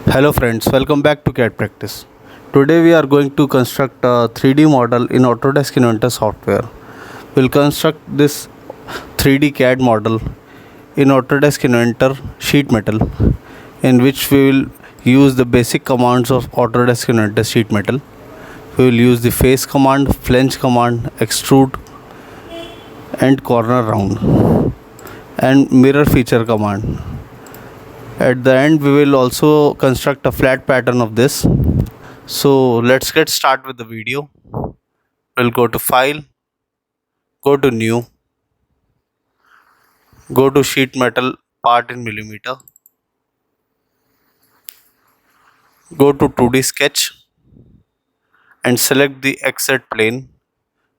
Hello friends, welcome back to CAD Practice. Today we are going to construct a 3D model in Autodesk Inventor software. We'll construct this 3D CAD model in Autodesk Inventor Sheet Metal, in which we will use the basic commands of Autodesk Inventor Sheet Metal. We will use the face command, flange command, extrude and corner round, and mirror feature command. At the end we will also construct a flat pattern of this. So let's get started with the video. We'll go to file, go to new, go to sheet metal part in millimeter, go to 2D sketch and select the XZ plane.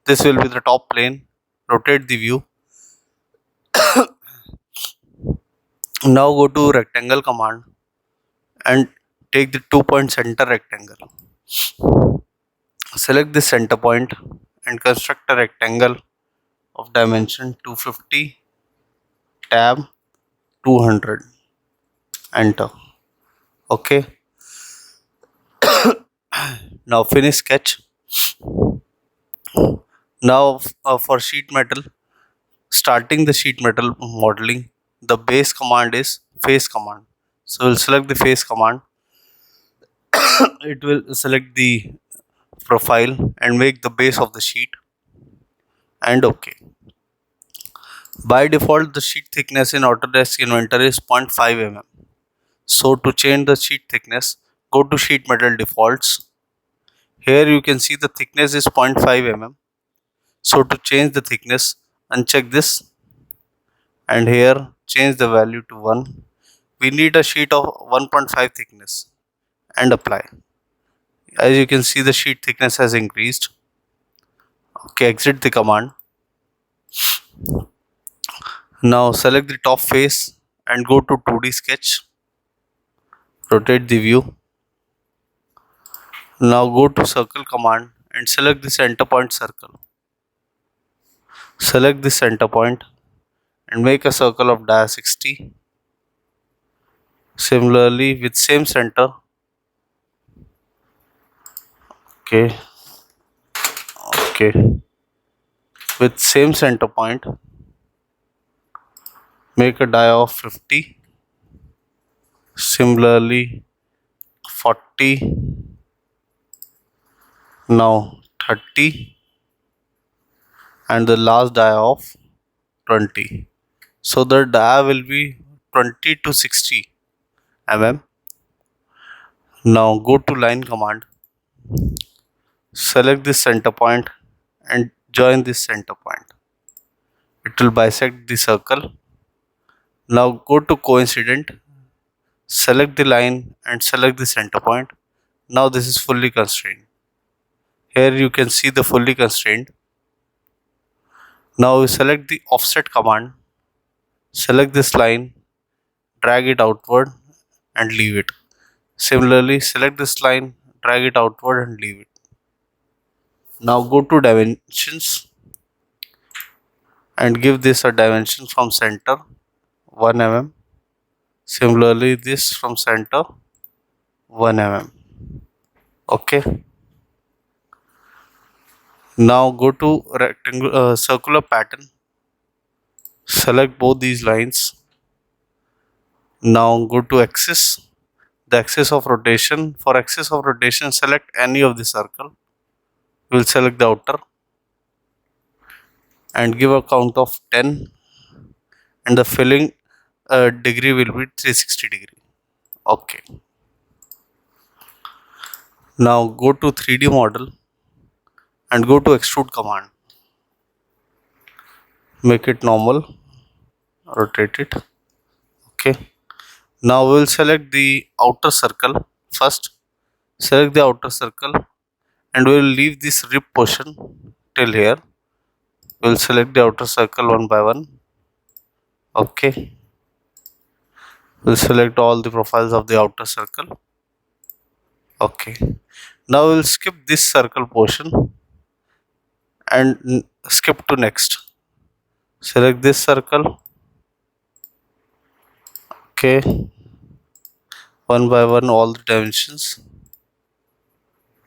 This will be the top plane. Rotate the view. Now go to rectangle command and take the 2-point center rectangle. Select the center point and construct a rectangle of dimension 250, tab 200. Enter. Okay. Now finish sketch. Now for sheet metal, starting the sheet metal modeling, the base command is face command. So we'll select the face command. It will select the profile and make the base of the sheet, and OK. By default, the sheet thickness in Autodesk Inventor is 0.5 mm. So to change the sheet thickness, go to sheet metal defaults. Here you can see the thickness is 0.5 mm. So to change the thickness, uncheck this, and here change the value to 1. We need a sheet of 1.5 thickness and apply. As you can see, the sheet thickness has increased. Okay, exit the command. Now select the top face and go to 2D sketch. Rotate the view. Now go to circle command and select the center point circle. Select the center point and make a circle of dia 60. Similarly with same center. Okay. With same center point, make a dia of 50. Similarly 40. Now 30, and the last dia of 20. So the dia will be 20 to 60 mm. Now go to line command, select this center point and join this center point. It will bisect the circle. Now go to coincident, select the line and select the center point. Now this is fully constrained. Here you can see the fully constrained. Now we select the offset command, select this line, drag it outward and leave it. Similarly, select this line, drag it outward and leave it. Now go to dimensions and give this a dimension from center 1 mm. Similarly, this from center 1 mm. Okay. Now go to rectangle circular pattern. Select both these lines. Now go to axis, the axis of rotation. For axis of rotation, select any of the circle. We will select the outer and give a count of 10, and the filling degree will be 360 degree. Okay. Now go to 3D model and go to extrude command. Make it normal, rotate it. Okay. Now we will select the outer circle first. Select the outer circle and we will leave this rib portion till here. We will select the outer circle one by one. Okay. We will select all the profiles of the outer circle. Okay. Now we will skip this circle portion and skip to next. Select this circle. Okay. one by one all the dimensions.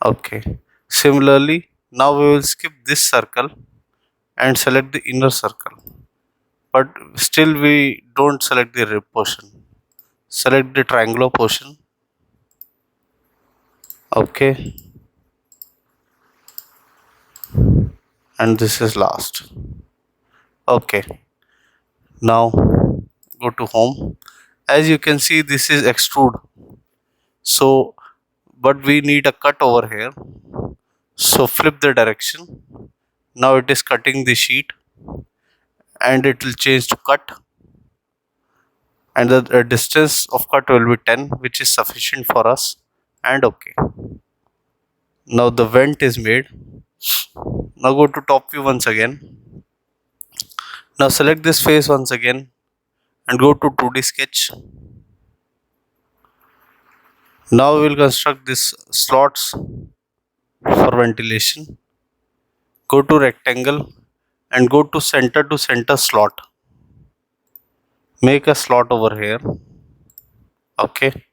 Okay. Similarly, now we will skip this circle and select the inner circle. But still we don't select the rib portion. Select the triangular portion. Okay. And this is last. Okay. Now go to home. As you can see, this is extrude. So, but we need a cut over here. So flip the direction. Now it is cutting the sheet and it will change to cut, and the distance of cut will be 10, which is sufficient for us. And okay, now the vent is made. Now go to top view once again. Now select this face once again and go to 2D sketch. Now we will construct this slots for ventilation. Go to rectangle and go to center slot. Make a slot over here. Okay.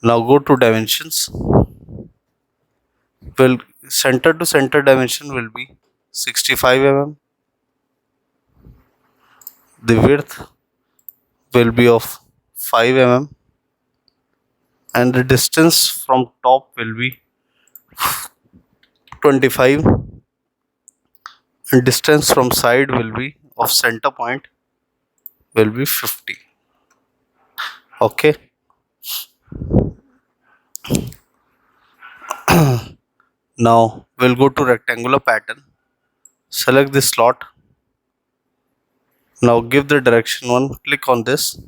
Now go to dimensions. Well, center to center dimension will be 65 mm. The width will be of 5 mm and the distance from top will be 25 and distance from side will be of center point will be 50. Okay. Now we'll go to rectangular pattern. Select this slot. Now give the direction 1. Click on this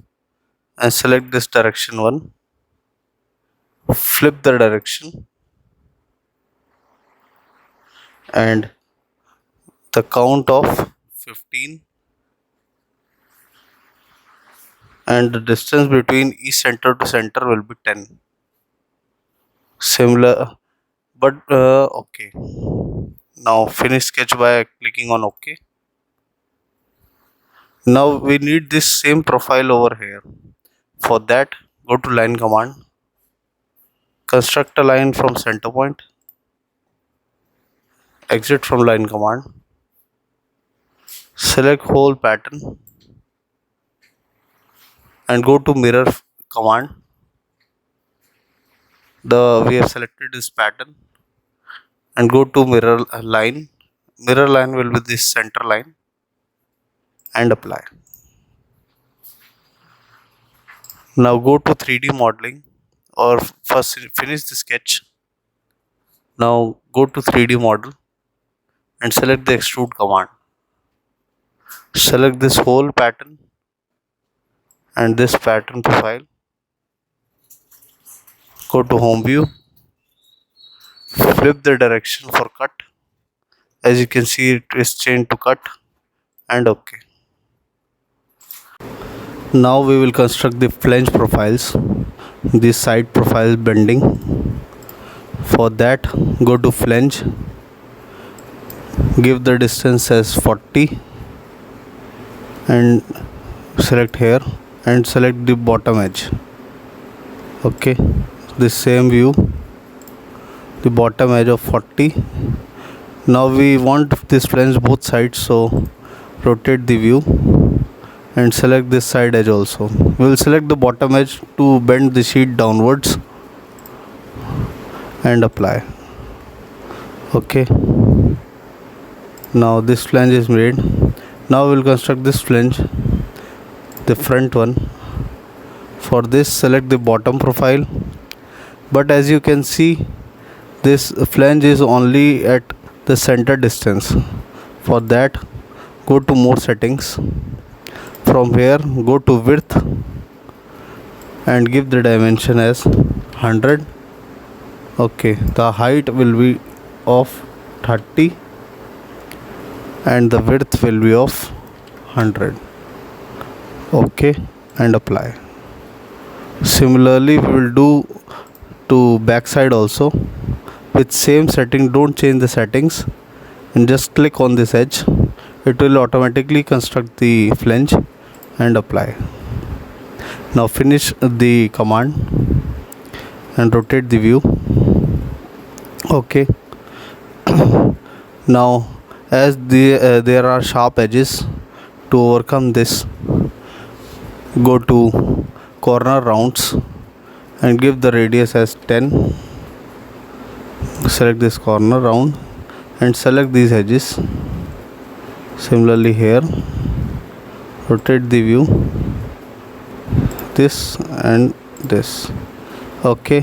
and select this direction 1. Flip the direction and the count of 15 and the distance between each center to center will be 10. Similar, but okay. Now finish sketch by clicking on OK. Now we need this same profile over here. For that, go to line command. Construct a line from center point. Exit from line command. Select whole pattern and go to mirror command. We have selected this pattern and go to mirror line. Mirror line will be this center line and apply. Now go to 3D modeling, or first finish the sketch. Now go to 3D model and select the extrude command. Select this whole pattern and this pattern profile. Go to home view. Flip the direction for cut. As you can see, it is changed to cut and OK. Now we will construct the flange profiles, the side profile bending. For that, go to flange, give the distance as 40 and select here and select the bottom edge. Okay, the same view, the bottom edge of 40. Now we want this flange both sides, so rotate the view and select this side edge also. We will select the bottom edge to bend the sheet downwards and apply. Okay, now this flange is made. Now we will construct this flange, the front one. For this, select the bottom profile, but as you can see, this flange is only at the center distance. For that, go to more settings. From here, go to width and give the dimension as 100. Okay, the height will be of 30 and the width will be of 100. Okay, and apply. Similarly, we will do to backside also with same setting. Don't change the settings and just click on this edge. It will automatically construct the flange and apply. Now finish the command. and rotate the view. Okay. Now as there are sharp edges, to overcome this, go to corner rounds and give the radius as 10. Select this corner round and select these edges. Similarly here, rotate the view, this and this. Okay,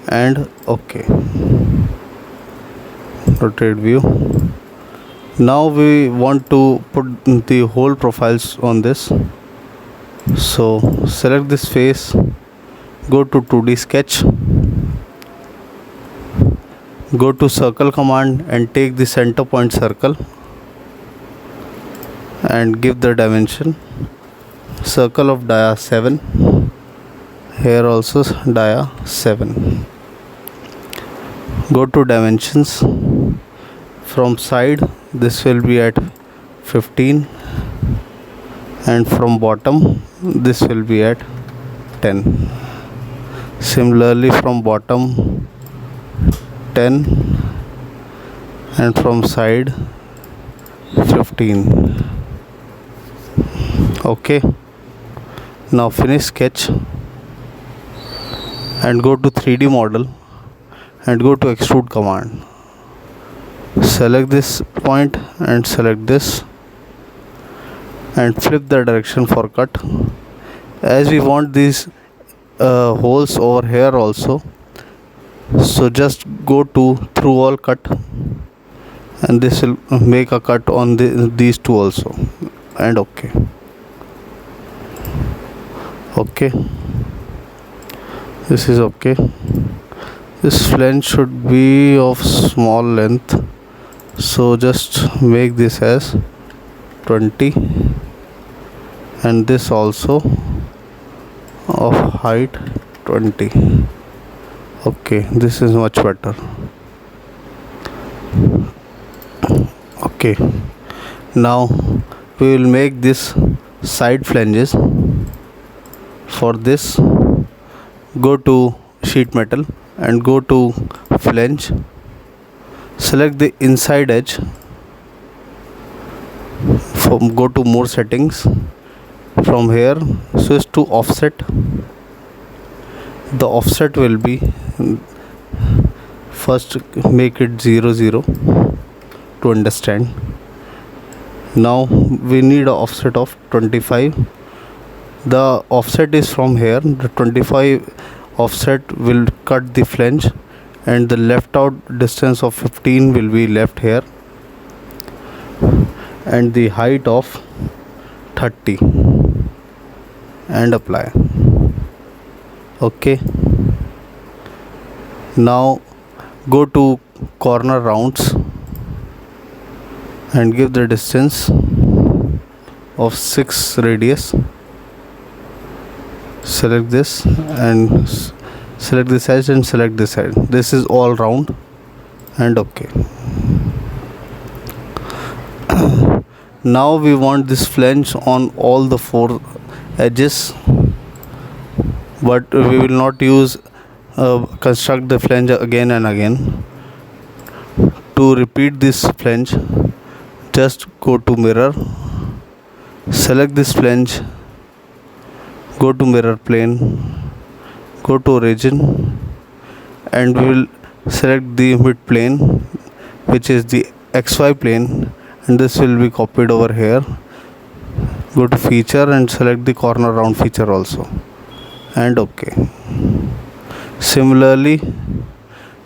and okay. Rotate view. Now we want to put the whole profiles on this. So select this face, go to 2D sketch, go to circle command and take the center point circle and give the dimension. Circle of dia 7. Here also dia 7. Go to dimensions. From side this will be at 15 and from bottom this will be at 10. Similarly from bottom 10 and from side 15. Okay. Now finish sketch and go to 3D model and go to extrude command. Select this point and select this and flip the direction for cut. As we want these holes over here also, so just go to through all cut and this will make a cut on these two also, and okay. Okay, this is okay. This flange should be of small length, so just make this as 20 and this also of height 20. Okay, this is much better. Okay, now we will make this side flanges. For this, go to sheet metal and go to flange, select the inside edge, go to more settings, from here switch to offset. The offset will be, first make it 0 to understand. Now we need an offset of 25. The offset is from here. The 25 offset will cut the flange and the left out distance of 15 will be left here and the height of 30 and apply. Okay, now go to corner rounds and give the distance of 6 radius. Select this and select this edge and select this edge. This is all round and okay. Now we want this flange on all the 4 edges, but we will not use construct the flange again and again. To repeat this flange, just go to mirror, select this flange, go to mirror plane, go to origin, and we will select the mid plane, which is the XY plane, and this will be copied over here. Go to feature and select the corner round feature also, and okay. Similarly,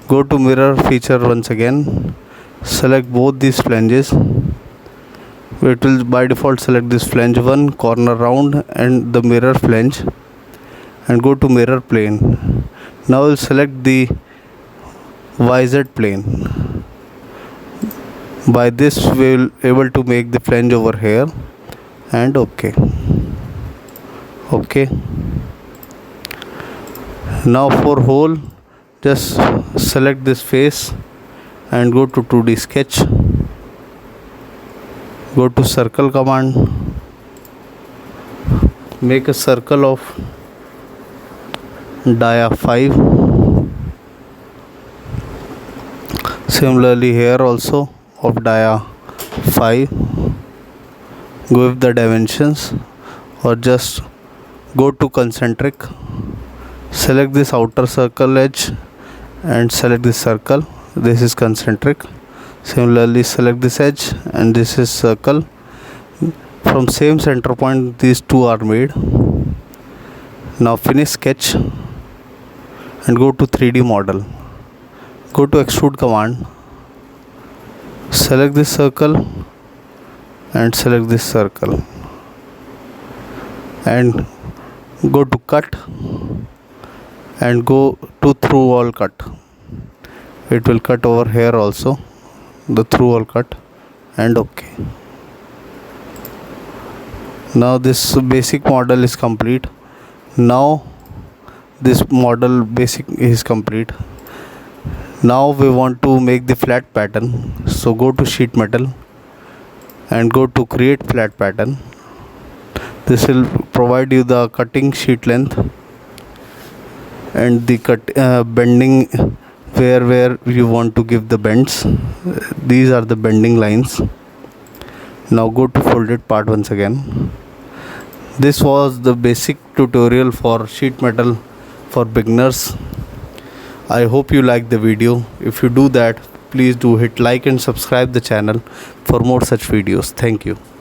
go to mirror feature once again, select both these flanges. It will by default select this flange 1, corner round, and the mirror flange, and go to mirror plane. Now we'll select the YZ plane. By this we will able to make the flange over here, and okay. Okay. Now for hole, just select this face and go to 2D sketch. Go to circle command, make a circle of dia 5. Similarly here also of dia 5, go with the dimensions or just go to concentric, select this outer circle edge and select this circle. This is concentric. Similarly select this edge and this is circle. From same center point these two are made. Now finish sketch and go to 3D model. Go to extrude command, select this circle and select this circle and go to cut and go to through wall cut. It will cut over here also, the through wall cut, and OK. Now this basic model is complete. Now this model basic is complete. Now we want to make the flat pattern, so go to sheet metal and go to create flat pattern. This will provide you the cutting sheet length and the bending where you want to give the bends. These are the bending lines. Now go to folded part once again. This was the basic tutorial for sheet metal for beginners. I hope you like the video. If you do that, please do hit like and subscribe the channel for more such videos. Thank you.